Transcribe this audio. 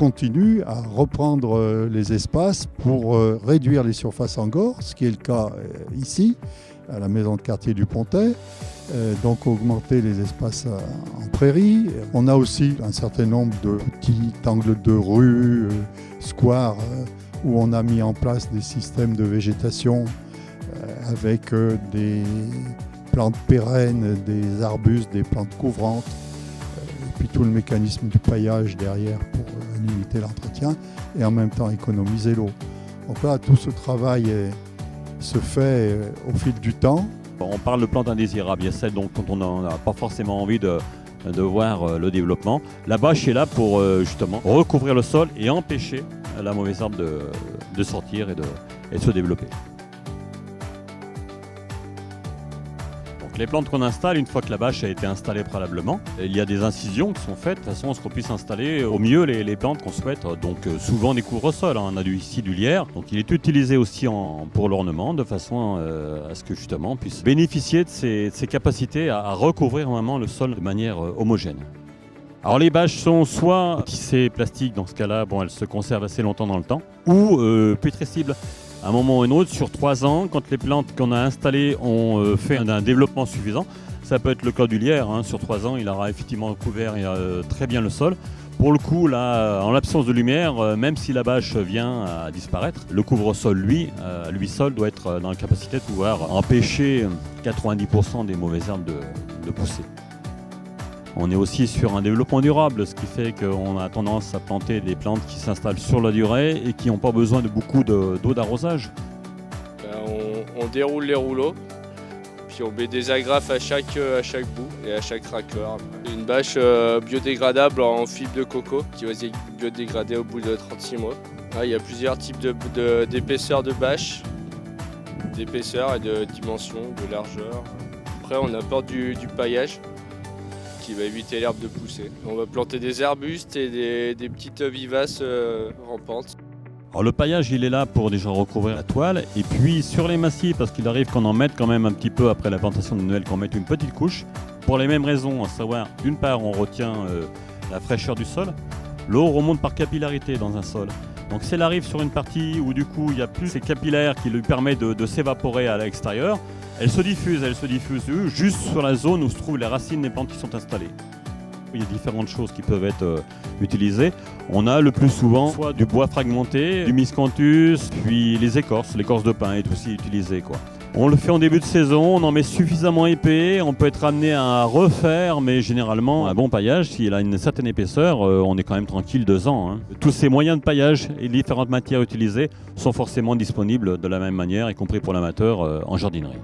continue à reprendre les espaces pour réduire les surfaces en gore, ce qui est le cas ici, à la maison de quartier du Pontet. Donc augmenter les espaces en prairie. On a aussi un certain nombre de petits angles de rue, squares, où on a mis en place des systèmes de végétation avec des plantes pérennes, des arbustes, des plantes couvrantes, et puis tout le mécanisme du paillage derrière pour limiter l'entretien et en même temps économiser l'eau. Donc là, tout ce travail se fait au fil du temps. On parle de plantes indésirables, il y a celles dont on n'a pas forcément envie de voir le développement. La bâche est là pour justement recouvrir le sol et empêcher la mauvaise herbe de sortir et de se développer. Donc les plantes qu'on installe, une fois que la bâche a été installée préalablement, il y a des incisions qui sont faites de façon à ce qu'on puisse installer au mieux les plantes qu'on souhaite. Donc souvent des couvre-sols, on a ici du lierre, donc il est utilisé aussi pour l'ornement de façon à ce que justement on puisse bénéficier de ces capacités à recouvrir vraiment le sol de manière homogène. Alors les bâches sont soit tissées plastique, dans ce cas-là, elles se conservent assez longtemps dans le temps, ou putrescibles. À un moment ou un autre, sur 3 ans, quand les plantes qu'on a installées ont fait un développement suffisant, ça peut être le cas du lierre, sur 3 ans, il aura effectivement couvert très bien le sol. Pour le coup, là, en l'absence de lumière, même si la bâche vient à disparaître, le couvre-sol, lui seul, doit être dans la capacité de pouvoir empêcher 90% des mauvaises herbes de pousser. On est aussi sur un développement durable, ce qui fait qu'on a tendance à planter des plantes qui s'installent sur la durée et qui n'ont pas besoin de beaucoup d'eau d'arrosage. On déroule les rouleaux, puis on met des agrafes à chaque bout et à chaque raccord. Une bâche biodégradable en fibre de coco qui va se biodégrader au bout de 36 mois. Là, il y a plusieurs types d'épaisseur de bâche, d'épaisseur et de dimension, de largeur. Après, on apporte du paillage qui va éviter l'herbe de pousser. On va planter des arbustes et des petites vivaces rampantes. Alors le paillage, il est là pour déjà recouvrir la toile, et puis sur les massifs, parce qu'il arrive qu'on en mette quand même un petit peu après la plantation de Noël, qu'on mette une petite couche, pour les mêmes raisons, à savoir, d'une part, on retient la fraîcheur du sol, l'eau remonte par capillarité dans un sol. Donc si elle arrive sur une partie où du coup il y a plus ces capillaires qui lui permettent de s'évaporer à l'extérieur, elle se diffuse juste sur la zone où se trouvent les racines des plantes qui sont installées. Il y a différentes choses qui peuvent être utilisées. On a le plus souvent soit du bois fragmenté, du miscanthus, puis l'écorce de pin est aussi utilisée, quoi. On le fait en début de saison, on en met suffisamment épais, on peut être amené à refaire, mais généralement un bon paillage, s'il a une certaine épaisseur, on est quand même tranquille 2 ans. Tous ces moyens de paillage et les différentes matières utilisées sont forcément disponibles de la même manière, y compris pour l'amateur en jardinerie.